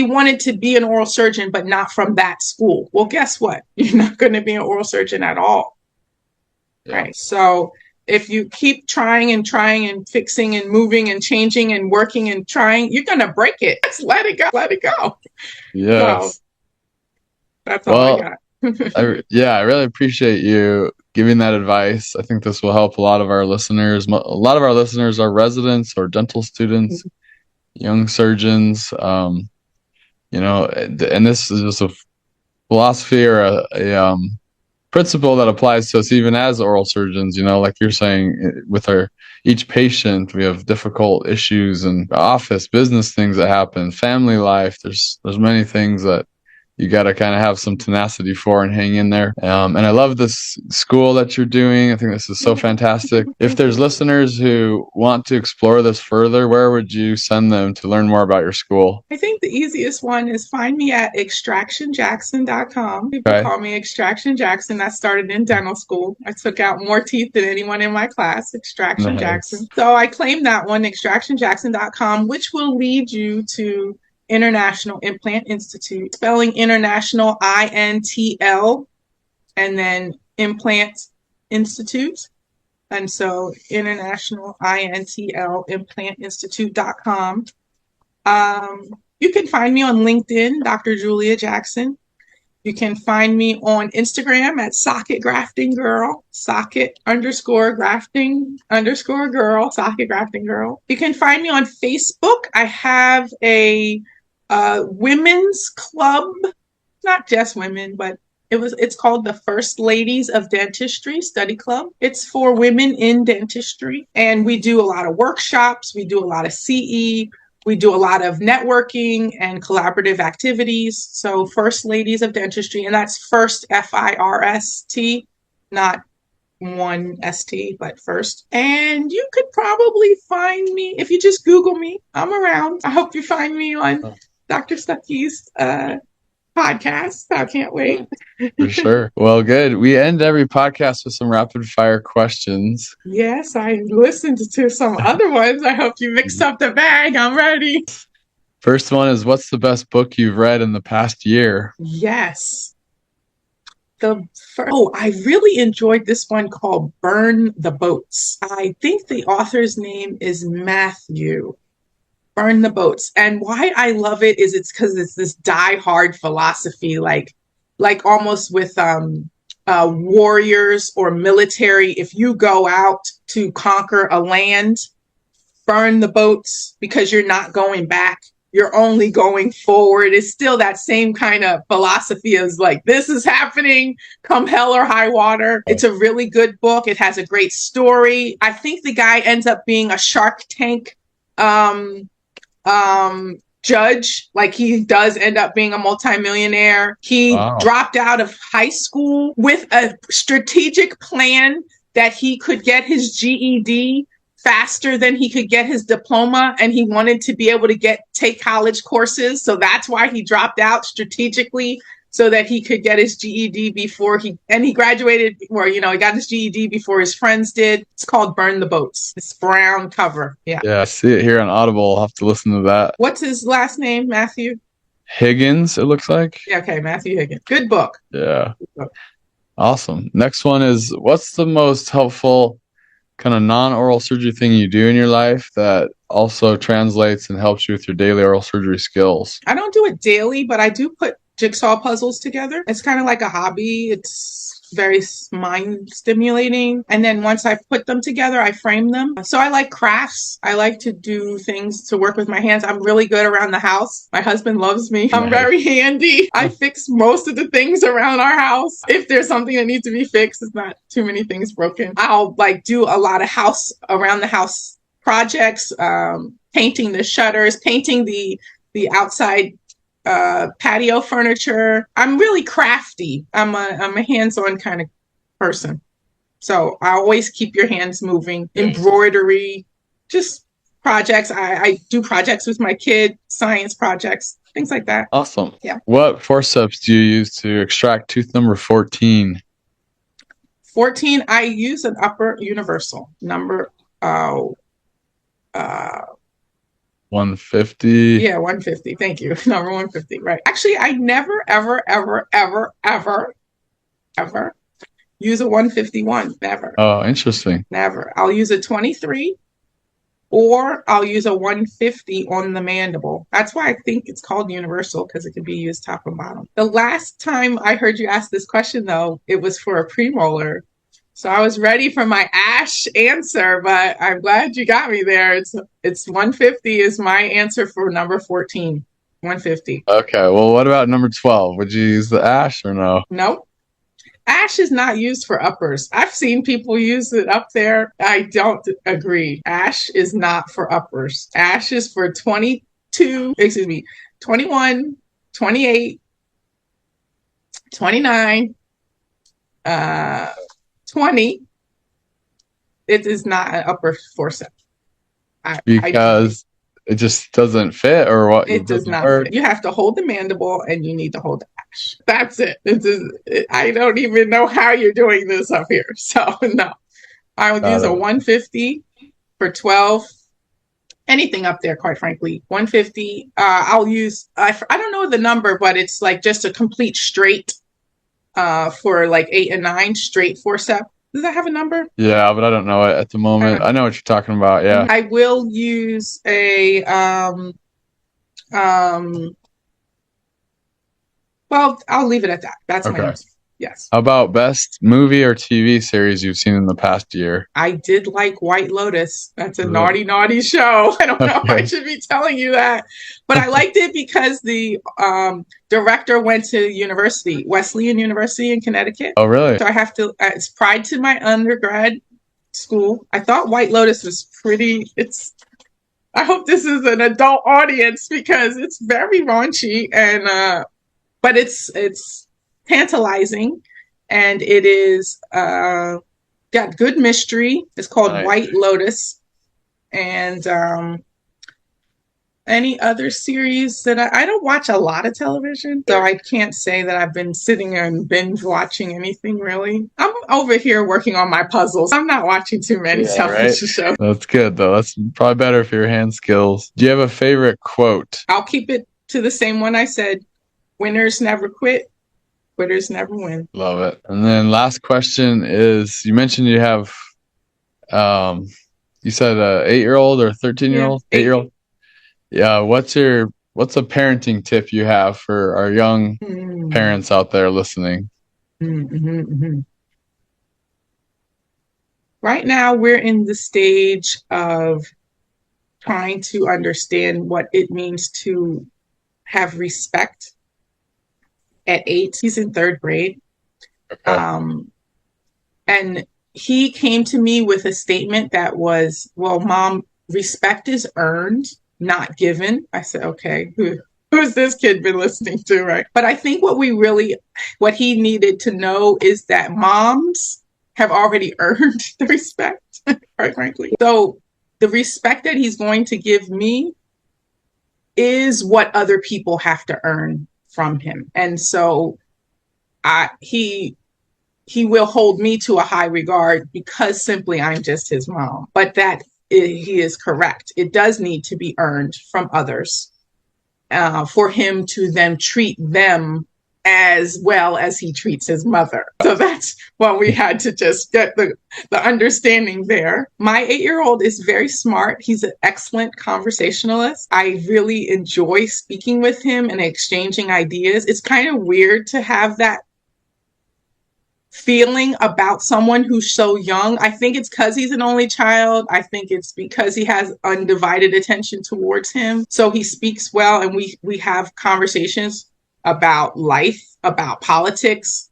wanted to be an oral surgeon, but not from that school. Well, guess what? You're not going to be an oral surgeon at all. Yeah. Right. So if you keep trying and fixing and moving and changing and working and trying, you're going to break it. Just let it go. Let it go. Yes. So that's all I got. I really appreciate you giving that advice. I think this will help a lot of our listeners. A lot of our listeners are residents or dental students, young surgeons. And this is just a philosophy or a principle that applies to us even as oral surgeons. Like you're saying, with each patient, we have difficult issues and office business things that happen, family life. There's many things that you got to kind of have some tenacity for and hang in there. And I love this school that you're doing. I think this is so fantastic. If there's listeners who want to explore this further, where would you send them to learn more about your school? I think the easiest one is find me at extractionjackson.com. People call me Extraction Jackson. I started in dental school. I took out more teeth than anyone in my class, Extraction Jackson. So I claim that one, extractionjackson.com, which will lead you to International Implant Institute, spelling international INTL, and then Implant Institute. And so International INTL Implant Institute.com. You can find me on LinkedIn, Dr. Julia Jackson. You can find me on Instagram at Socket Grafting Girl, Socket_grafting_girl, Socket Grafting Girl. You can find me on Facebook. I have a women's club, not just women, but it's called the First Ladies of Dentistry Study Club. It's for women in dentistry. And we do a lot of workshops. We do a lot of CE. We do a lot of networking and collaborative activities. So First Ladies of Dentistry, and that's first, FIRST, not one ST, but first. And you could probably find me, if you just Google me, I'm around. I hope you find me on Dr. Stucki's podcast. I can't wait. For sure. Well, good. We end every podcast with some rapid fire questions. Yes, I listened to some other ones. I hope you mixed up the bag. I'm ready. First one is, what's the best book you've read in the past year? Yes. I really enjoyed this one called Burn the Boats. I think the author's name is Matthew. Burn the Boats. And why I love it is it's because it's this die-hard philosophy, like almost with warriors or military. If you go out to conquer a land, burn the boats because you're not going back. You're only going forward. It's still that same kind of philosophy as like, this is happening, come hell or high water. It's a really good book. It has a great story. I think the guy ends up being a Shark Tank judge. Like, he does end up being a multimillionaire. He dropped out of high school with a strategic plan that he could get his GED faster than he could get his diploma, and he wanted to be able to take college courses. So that's why he dropped out strategically, so that he could get his GED before he graduated, or, he got his GED before his friends did. It's called Burn the Boats. It's brown cover. Yeah. Yeah, I see it here on Audible. I'll have to listen to that. What's his last name, Matthew? Higgins, it looks like. Yeah, okay, Matthew Higgins. Good book. Yeah. Good book. Awesome. Next one is, what's the most helpful kind of non-oral surgery thing you do in your life that also translates and helps you with your daily oral surgery skills? I don't do it daily, but I do put jigsaw puzzles together. It's kind of like a hobby. It's very mind stimulating. And then once I put them together, I frame them. So I like crafts. I like to do things to work with my hands. I'm really good around the house. My husband loves me. I'm very handy. I fix most of the things around our house. If there's something that needs to be fixed, it's not too many things broken. I'll do a lot of around the house projects, painting the shutters, painting the outside patio furniture. I'm really crafty. I'm a hands-on kind of person. So I always keep your hands moving. Embroidery, just projects. I do projects with my kid, science projects, things like that. Awesome. Yeah. What forceps do you use to extract tooth number 14? 14, I use an upper universal number. 150. Yeah, 150. Thank you. Number 150. Right. Actually, I never, ever, ever, ever, ever, ever use a 151. Never. Oh, interesting. Never. I'll use a 23, or I'll use a 150 on the mandible. That's why I think it's called universal, because it can be used top and bottom. The last time I heard you ask this question, though, it was for a premolar. So I was ready for my Ash answer, but I'm glad you got me there. It's 150 is my answer for number 14. 150. Okay, well, what about number 12? Would you use the Ash or no? Nope. Ash is not used for uppers. I've seen people use it up there. I don't agree. Ash is not for uppers. Ash is for 21, 28, 29, 20. It is not an upper forceps. Because it just doesn't fit, or what? It does not fit. You have to hold the mandible, and you need to hold the Ash. That's it. I don't even know how you're doing this up here. So no, I would use a 150 for 12. Anything up there, quite frankly. 150. I'll use, I don't know the number, but it's like just a complete straight for like 8 and 9 straight forceps. Does that have a number? Yeah, but I don't know it at the moment. I know what you're talking about. Yeah. I will use a well, I'll leave it at that. That's my answer. Yes. How about best movie or TV series you've seen in the past year? I did like White Lotus. That's a naughty, naughty show. I don't know if I should be telling you that. But I liked it because the director went to university, Wesleyan University in Connecticut. Oh, really? So I have to, it's pride to my undergrad school. I thought White Lotus was pretty, I hope this is an adult audience because it's very raunchy, and but it's tantalizing, and it is got good mystery. It's called White Lotus, and Any other series that I don't watch a lot of television, so I can't say that I've been sitting there and binge watching anything really. I'm over here working on my puzzles. I'm not watching too many television shows. That's good, though. That's probably better for your hand skills. Do you have a favorite quote? I'll keep it to the same one I said. Winners never quit. Quitters never win. Love it. And then last question is, you mentioned you have, you said a 8-year-old or a 13-year-old? Yeah, 8-year-old? Yeah. What's a parenting tip you have for our young parents out there listening? Right now, we're in the stage of trying to understand what it means to have respect. At 8, he's in 3rd grade. Okay. And he came to me with a statement that was, well, Mom, respect is earned, not given. I said, okay, who's this kid been listening to, right? But I think what he needed to know is that moms have already earned the respect, quite frankly. So the respect that he's going to give me is what other people have to earn from him. And so he will hold me to a high regard because simply I'm just his mom. But he is correct. It does need to be earned from others for him to then treat them as well as he treats his mother. So that's what we had to just get the understanding there. My 8-year-old is very smart. He's an excellent conversationalist. I really enjoy speaking with him and exchanging ideas. It's kind of weird to have that feeling about someone who's so young. I think it's because he's an only child. I think it's because he has undivided attention towards him. So he speaks well, and we have conversations about life, about politics,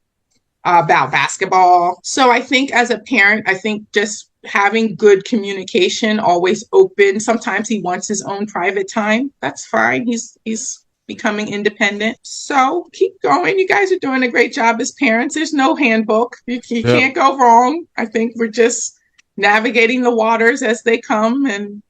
about basketball. So I think as a parent, I think just having good communication, always open. Sometimes he wants his own private time. That's fine. He's becoming independent. So keep going. You guys are doing a great job as parents. There's no handbook. You can't go wrong. I think we're just navigating the waters as they come, and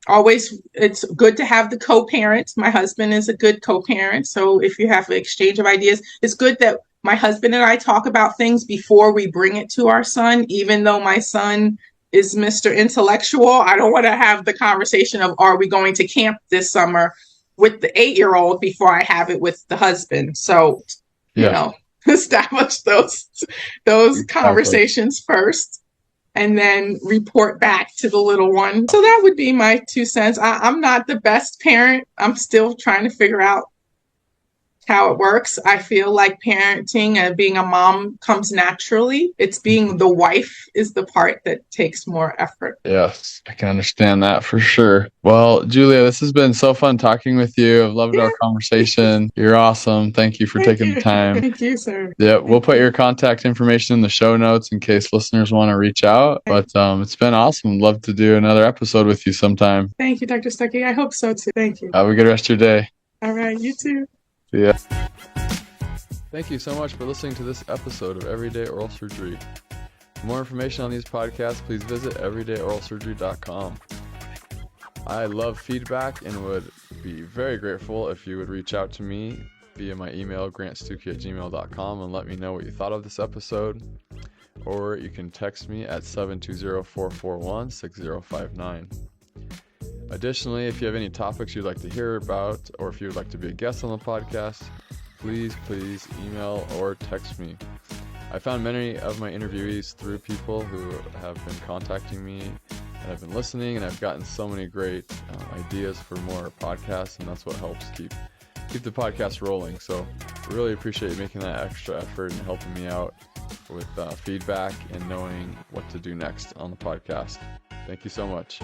always it's good to have the co-parent. My husband is a good co-parent. So if you have an exchange of ideas, it's good that my husband and I talk about things before we bring it to our son, even though my son is Mr. Intellectual. I don't want to have the conversation of, are we going to camp this summer with the 8-year-old before I have it with the husband. So, establish those conversations first, and then report back to the little one. So that would be my 2 cents. I'm not the best parent. I'm still trying to figure out how it works. I feel like parenting and being a mom comes naturally. It's being the wife is the part that takes more effort. Yes, I can understand that for sure. Well, Julia, this has been so fun talking with you. I've loved our conversation. You're awesome. Thank you for taking the time. Thank you, sir. Yeah, we'll put your contact information in the show notes in case listeners want to reach out. But it's been awesome. Love to do another episode with you sometime. Thank you, Dr. Stucki. I hope so too. Thank you. Have a good rest of your day. All right, you too. See ya. Thank you so much for listening to this episode of Everyday Oral Surgery. For more information on these podcasts, please visit everydayoralsurgery.com. I love feedback and would be very grateful if you would reach out to me via my email, grantstucki@gmail.com, and let me know what you thought of this episode. Or you can text me at 720-441-6059. Additionally, if you have any topics you'd like to hear about, or if you would like to be a guest on the podcast, please email or text me. I found many of my interviewees through people who have been contacting me and have been listening, and I've gotten so many great ideas for more podcasts, and that's what helps keep the podcast rolling. So I really appreciate you making that extra effort and helping me out with feedback and knowing what to do next on the podcast. Thank you so much.